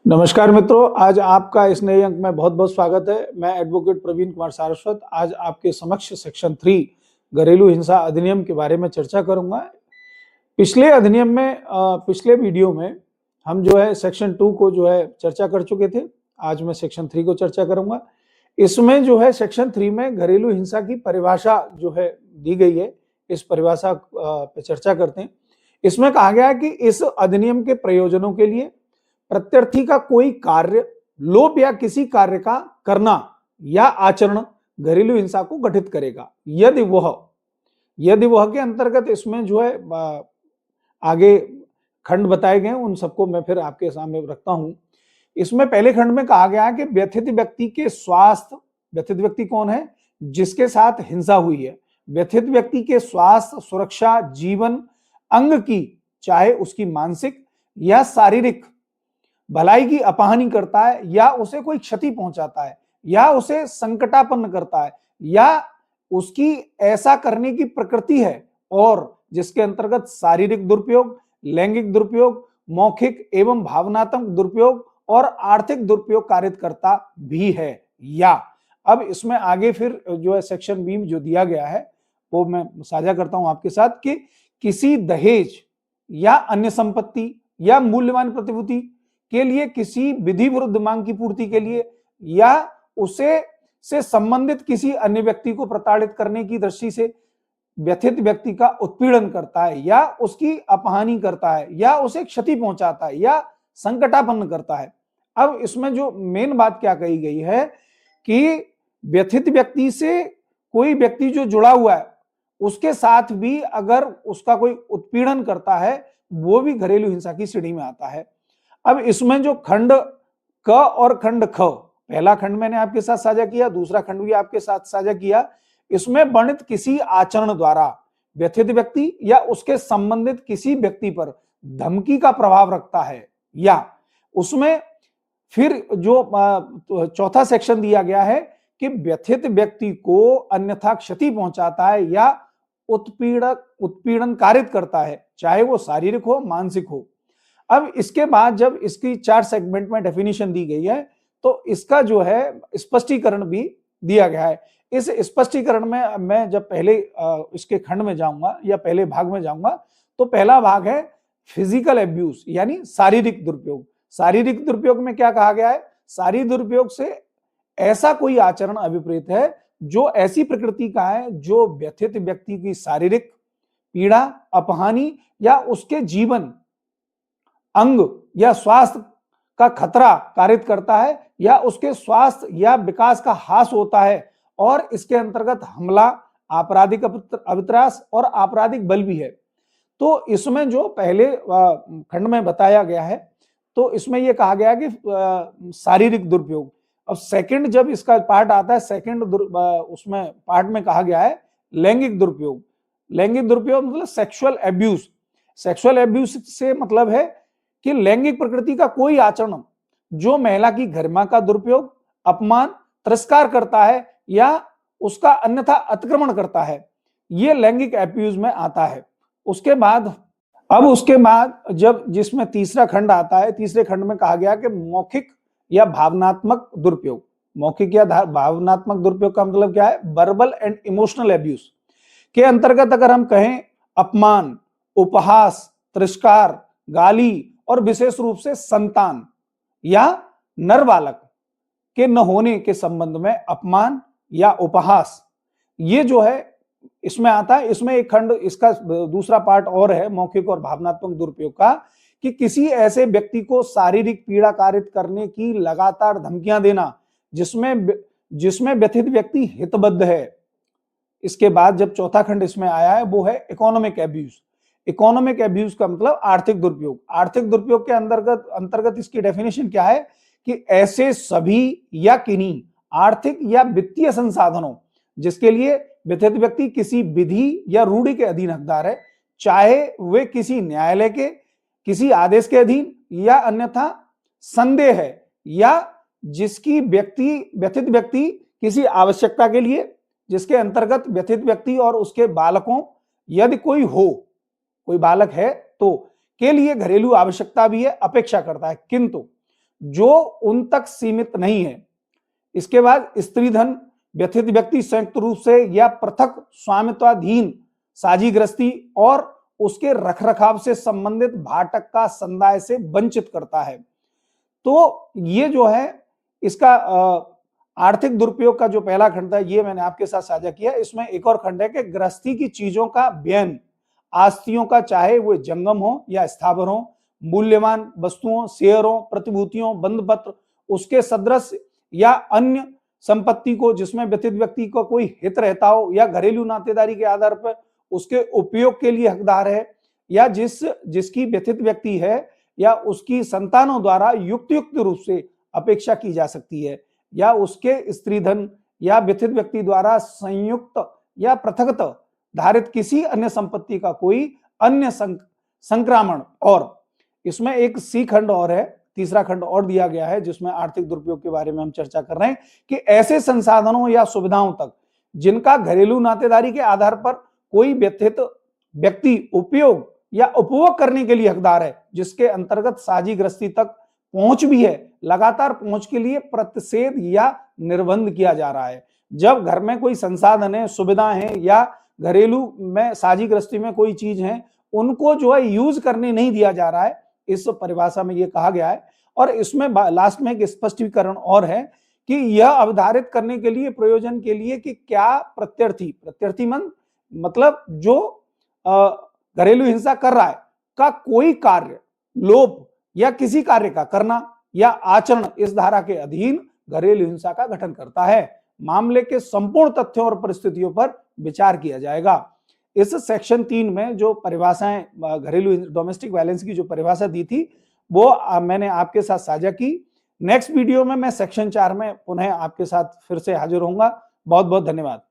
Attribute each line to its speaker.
Speaker 1: नमस्कार मित्रों, आज आपका इस नए अंक में बहुत बहुत स्वागत है। मैं एडवोकेट प्रवीण कुमार सारस्वत आज आपके समक्ष सेक्शन 3 घरेलू हिंसा अधिनियम के बारे में चर्चा करूंगा। पिछले अधिनियम में पिछले वीडियो में हम जो है सेक्शन 2 को जो है चर्चा कर चुके थे। आज मैं सेक्शन 3 को चर्चा करूंगा। इसमें जो है सेक्शन 3 में घरेलू हिंसा की परिभाषा जो है दी गई है, इस परिभाषा पे चर्चा करते हैं। इसमें कहा गया है कि इस अधिनियम के प्रयोजनों के लिए प्रत्यर्थी का कोई कार्य, लोभ या किसी कार्य का करना या आचरण घरेलू हिंसा को गठित करेगा यदि वह के अंतर्गत इसमें जो है आगे खंड बताए गए, उन सबको मैं फिर आपके सामने रखता हूं। इसमें पहले खंड में कहा गया है कि व्यथित व्यक्ति के स्वास्थ्य, व्यथित व्यक्ति कौन है? जिसके साथ हिंसा हुई है। व्यथित व्यक्ति के स्वास्थ्य, सुरक्षा, जीवन, अंग की, चाहे उसकी मानसिक या शारीरिक भलाई की अपहानि करता है या उसे कोई क्षति पहुंचाता है या उसे संकटापन्न करता है या उसकी ऐसा करने की प्रकृति है और जिसके अंतर्गत शारीरिक दुरुपयोग, लैंगिक दुरुपयोग, मौखिक एवं भावनात्मक दुरुपयोग और आर्थिक दुरुपयोग कारित करता भी है। या अब इसमें आगे फिर जो है सेक्शन बी में जो दिया गया है वो मैं साझा करता हूं आपके साथ कि किसी दहेज या अन्य संपत्ति या मूल्यवान प्रतिभूति के लिए, किसी विधि विरुद्ध मांग की पूर्ति के लिए या उसे से संबंधित किसी अन्य व्यक्ति को प्रताड़ित करने की दृष्टि से व्यथित व्यक्ति का उत्पीड़न करता है या उसकी अपहानि करता है या उसे क्षति पहुंचाता है या संकटापन्न करता है। अब इसमें जो मेन बात क्या कही गई है कि व्यथित व्यक्ति से कोई व्यक्ति जो जुड़ा हुआ है उसके साथ भी अगर उसका कोई उत्पीड़न करता है वो भी घरेलू हिंसा की श्रेणी में आता है। अब इसमें जो खंड क और खंड ख, पहला खंड मैंने आपके साथ साझा किया, दूसरा खंड भी आपके साथ साझा किया। इसमें वर्णित किसी आचरण द्वारा व्यथित व्यक्ति या उसके संबंधित किसी व्यक्ति पर धमकी का प्रभाव रखता है या उसमें फिर जो चौथा सेक्शन दिया गया है कि व्यथित व्यक्ति को अन्यथा क्षति पहुंचाता है या उत्पीड़न कारित करता है, चाहे वो शारीरिक हो, मानसिक हो। अब इसके बाद जब इसकी 4 सेगमेंट में डेफिनेशन दी गई है तो इसका जो है स्पष्टीकरण भी दिया गया है। इस स्पष्टीकरण में मैं जब पहले इसके खंड में जाऊंगा या पहले भाग में जाऊंगा तो पहला भाग है फिजिकल एब्यूज यानी शारीरिक दुरुपयोग। शारीरिक दुरुपयोग में क्या कहा गया है? शारीरिक दुरुपयोग से ऐसा कोई आचरण अभिप्रेत है जो ऐसी प्रकृति का है जो व्यथित व्यक्ति की शारीरिक पीड़ा, अपहानि या उसके जीवन, अंग या स्वास्थ्य का खतरा कारित करता है या उसके स्वास्थ्य या विकास का ह्रास होता है और इसके अंतर्गत हमला, आपराधिक अवित्रास और आपराधिक बल भी है। तो इसमें जो पहले खंड में बताया गया है तो इसमें यह कहा गया कि शारीरिक दुरुपयोग। अब सेकंड जब इसका पार्ट आता है, सेकंड उसमें पार्ट में कहा गया है लैंगिक दुरुपयोग। लैंगिक दुरुपयोग मतलब सेक्सुअल एब्यूज। सेक्सुअल एब्यूज से मतलब है कि लैंगिक प्रकृति का कोई आचरण जो महिला की गरिमा का दुरुपयोग, अपमान, तिरस्कार करता है या उसका अन्यथा अतिक्रमण करता है, ये लैंगिक एब्यूज में आता है। उसके बाद जब जिसमें तीसरा खंड आता है, तीसरे खंड में कहा गया कि मौखिक या भावनात्मक दुरुपयोग। मौखिक या भावनात्मक दुरुपयोग का मतलब क्या है? वर्बल एंड इमोशनल एब्यूज के अंतर्गत अगर हम कहें अपमान, उपहास, तिरस्कार, गाली और विशेष रूप से संतान या नर बालक के न होने के संबंध में अपमान या उपहास, ये जो है इसमें आता है। इसमें एक खंड, इसका दूसरा पार्ट और है मौखिक और भावनात्मक दुरुपयोग का, कि किसी ऐसे व्यक्ति को शारीरिक पीड़ा कारित करने की लगातार धमकियां देना जिसमें व्यथित व्यक्ति हितबद्ध है। इसके बाद जब चौथा खंड इसमें आया है वो है इकोनॉमिक एब्यूज। इकोनॉमिक एब्यूज का मतलब आर्थिक दुरुपयोग। आर्थिक दुरुपयोग के अंतर्गत इसकी डेफिनेशन क्या है कि ऐसे सभी या किन्हीं आर्थिक या वित्तीय संसाधनों जिसके लिए व्यथित व्यक्ति किसी विधि या रूढ़ि के अधीन हकदार है, चाहे वे किसी न्यायालय के किसी आदेश के अधीन या अन्यथा संदेह है, या जिसकी व्यथित व्यक्ति किसी आवश्यकता के लिए, जिसके अंतर्गत व्यथित व्यक्ति और उसके बालकों, यदि कोई बालक है तो के लिए घरेलू आवश्यकता भी है, अपेक्षा करता है, किंतु जो उन तक सीमित नहीं है। इसके बाद स्त्री धन, व्यथित व्यक्ति संयुक्त रूप से या पृथक स्वामित्वाधीन साझी गृहस्थी और उसके रखरखाव से संबंधित भाटक का संदाय से वंचित करता है। तो ये जो है इसका आर्थिक दुरुपयोग का जो पहला खंड था ये मैंने आपके साथ साझा किया। इसमें एक और खंड है कि गृहस्थी की चीजों का व्ययन, आस्तियों का, चाहे वो जंगम हो या स्थावर हो, मूल्यवान वस्तुओं, शेयरों, प्रतिभूतियों, बंधपत्र, उसके सदृश या अन्य संपत्ति को जिसमें व्यथित व्यक्ति को कोई हित रहता हो या घरेलू नातेदारी के आधार पर उसके उपयोग के लिए हकदार है, या जिसकी व्यथित व्यक्ति है या उसकी संतानों द्वारा युक्त रूप से अपेक्षा की जा सकती है, या उसके स्त्री धन या व्यथित व्यक्ति द्वारा संयुक्त या पृथकतः धारित किसी अन्य संपत्ति का कोई अन्य संक्रामण। और इसमें एक सी खंड और है, तीसरा खंड और दिया गया है जिसमें आर्थिक दुरुपयोग के बारे में हम चर्चा कर रहे हैं कि ऐसे संसाधनों या सुविधाओं तक जिनका घरेलू नातेदारी के आधार पर कोई व्यथित व्यक्ति उपयोग या उपभोग करने के लिए हकदार है, जिसके अंतर्गत साझी गृहस्थी तक पहुंच भी है, लगातार पहुंच के लिए प्रतिषेध या निर्बंध किया जा रहा है। जब घर में कोई संसाधन है, सुविधाएं हैं या घरेलू में साझी गृहस्थी में कोई चीज है, उनको जो है यूज करने नहीं दिया जा रहा है, इस परिभाषा में ये कहा गया है। और इसमें लास्ट में एक स्पष्टीकरण और है कि यह अवधारित करने के लिए, प्रयोजन के लिए कि क्या प्रत्यर्थी मतलब जो घरेलू हिंसा कर रहा है का कोई कार्य, लोप या किसी कार्य का करना या आचरण इस धारा के अधीन घरेलू हिंसा का गठन करता है। मामले के संपूर्ण तथ्यों और परिस्थितियों पर विचार किया जाएगा। इस सेक्शन 3 में जो परिभाषाएं, घरेलू डोमेस्टिक वायलेंस की जो परिभाषा दी थी वो मैंने आपके साथ साझा की। नेक्स्ट वीडियो में मैं सेक्शन 4 में पुनः आपके साथ फिर से हाजिर होऊंगा। बहुत बहुत धन्यवाद।